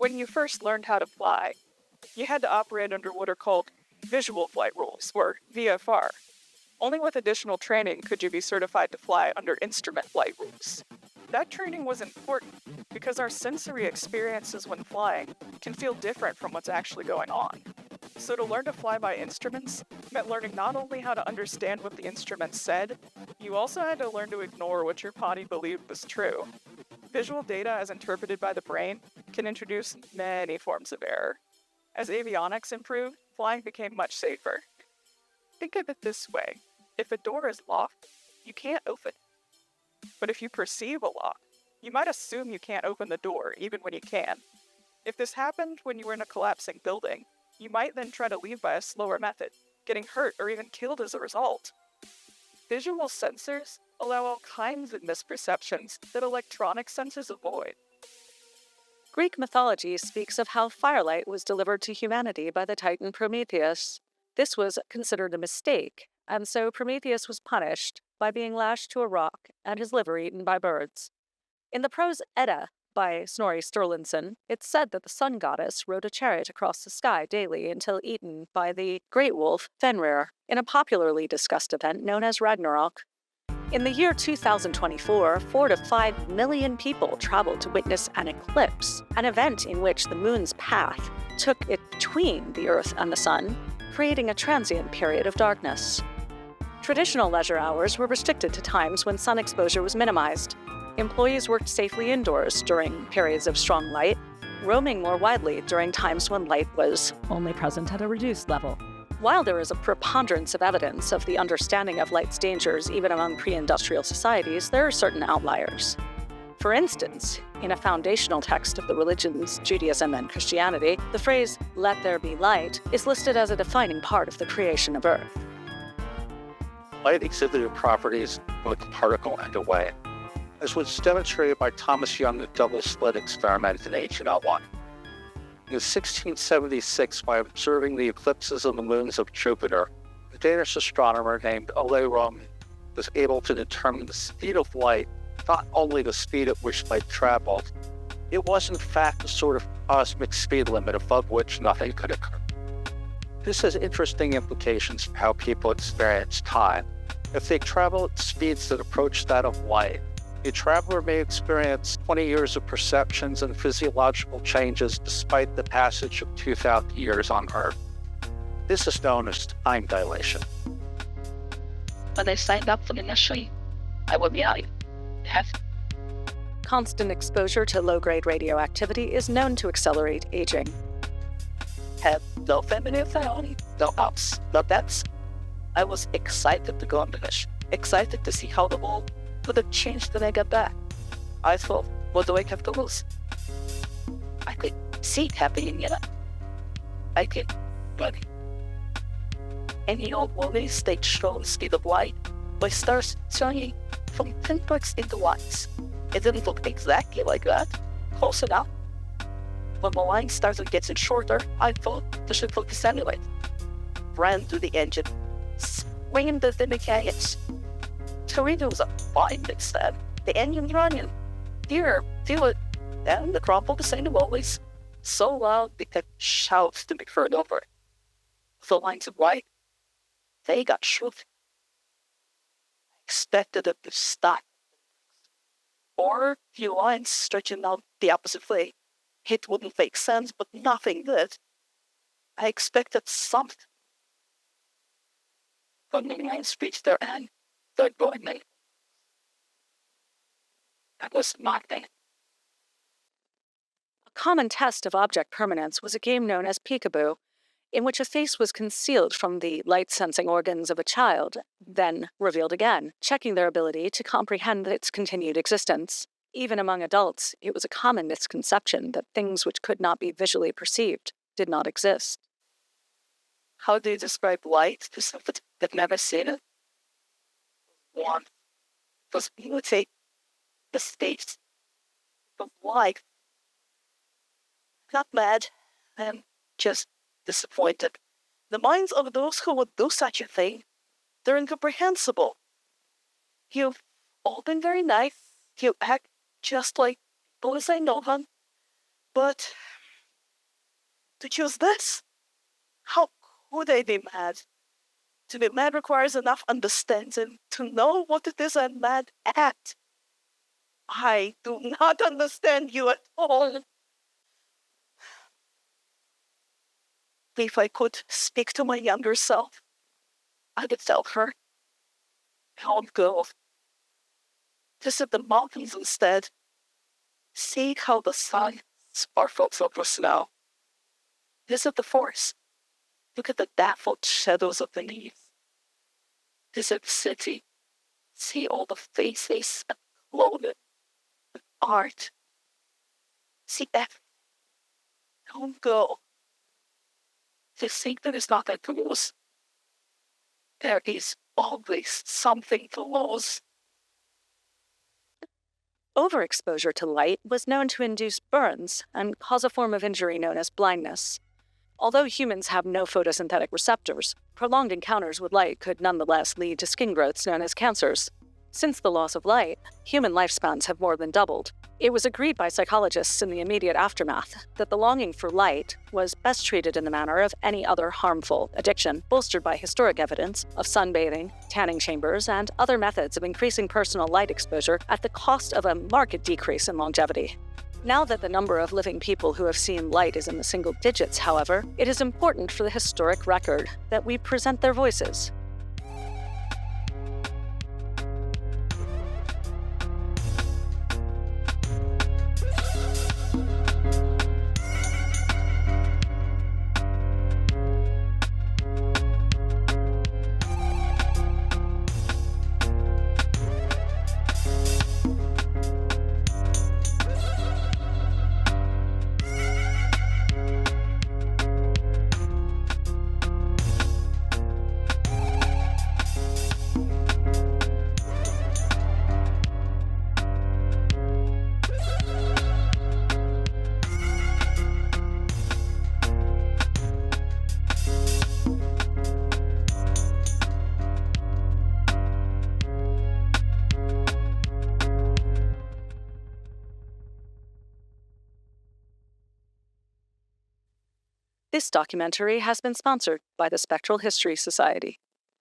When you first learned how to fly, you had to operate under what are called visual flight rules, or VFR. Only with additional training could you be certified to fly under instrument flight rules. That training was important because our sensory experiences when flying can feel different from what's actually going on. So to learn to fly by instruments meant learning not only how to understand what the instruments said, you also had to learn to ignore what your body believed was true. Visual data as interpreted by the brain can introduce many forms of error. As avionics improved, flying became much safer. Think of it this way. If a door is locked, you can't open it. But if you perceive a lock, you might assume you can't open the door, even when you can. If this happened when you were in a collapsing building, you might then try to leave by a slower method, getting hurt or even killed as a result. Visual sensors allow all kinds of misperceptions that electronic senses avoid. Greek mythology speaks of how firelight was delivered to humanity by the Titan Prometheus. This was considered a mistake, and so Prometheus was punished by being lashed to a rock and his liver eaten by birds. In the prose Edda by Snorri Sturluson, it's said that the sun goddess rode a chariot across the sky daily until eaten by the great wolf Fenrir in a popularly discussed event known as Ragnarok. In the year 2024, 4 to 5 million people traveled to witness an eclipse, an event in which the moon's path took it between the Earth and the sun, creating a transient period of darkness. Traditional leisure hours were restricted to times when sun exposure was minimized. Employees worked safely indoors during periods of strong light, roaming more widely during times when light was only present at a reduced level. While there is a preponderance of evidence of the understanding of light's dangers even among pre-industrial societies, there are certain outliers. For instance, in a foundational text of the religions Judaism and Christianity, the phrase, "let there be light," is listed as a defining part of the creation of Earth. Light exhibited properties both particle and a wave, as was demonstrated by Thomas Young's double-slit experiment in 1801. In 1676, by observing the eclipses of the moons of Jupiter, a Danish astronomer named Ole Rømer was able to determine the speed of light, not only the speed at which light traveled. It was in fact a sort of cosmic speed limit above which nothing could occur. This has interesting implications for how people experience time. If they travel at speeds that approach that of light, a traveler may experience 20 years of perceptions and physiological changes despite the passage of 2,000 years on Earth. This is known as time dilation. When I signed up for the initially, I would be out. Constant exposure to low-grade radioactivity is known to accelerate aging. Have no family of my own, no ups, no debts. I was excited to go on the mission, excited to see how the world would have changed when I got back. I thought, what do I have to lose? I could see it happening, I could run. Any old movies, they show the speed of light by stars shining from pinpricks into lines. It didn't look exactly like that, close enough. When the line started getting shorter, I thought this should focus anyway. Ran to the engine, swinging the mechanics. Torino was a fine mix then. The engine running. Here, feel it. And the crumple the same always. So loud they could shout to be heard over. The lines of light, they got short. I expected it to stop. Or few lines stretching out the opposite way. It wouldn't make sense, but nothing did. I expected something. When the lines reached their end, they're going me. That was nothing. A common test of object permanence was a game known as peekaboo, in which a face was concealed from the light-sensing organs of a child, then revealed again, checking their ability to comprehend its continued existence. Even among adults, it was a common misconception that things which could not be visually perceived did not exist. How do you describe light to somebody that never seen it? One, possibility, the state of life. Not mad, I'm just disappointed. The minds of those who would do such a thing, they're incomprehensible. You've all been very nice. You act just like people as I know them. But to choose this? How could they be mad? To be mad requires enough understanding to know what it is I'm mad at. I do not understand you at all. If I could speak to my younger self, I would tell her, "Old girl, visit the mountains instead. See how the sun sparkles over snow. Visit the forest. Look at the dappled shadows of the leaves. Visit the city. See all the faces and clothing and art. See everything. Don't go. This think that is not that to lose. There is always something to lose." Overexposure to light was known to induce burns and cause a form of injury known as blindness. Although humans have no photosynthetic receptors, prolonged encounters with light could nonetheless lead to skin growths known as cancers. Since the loss of light, human lifespans have more than doubled. It was agreed by psychologists in the immediate aftermath that the longing for light was best treated in the manner of any other harmful addiction, bolstered by historic evidence of sunbathing, tanning chambers, and other methods of increasing personal light exposure at the cost of a marked decrease in longevity. Now that the number of living people who have seen light is in the single digits, however, it is important for the historic record that we present their voices. This documentary has been sponsored by the Spectral History Society.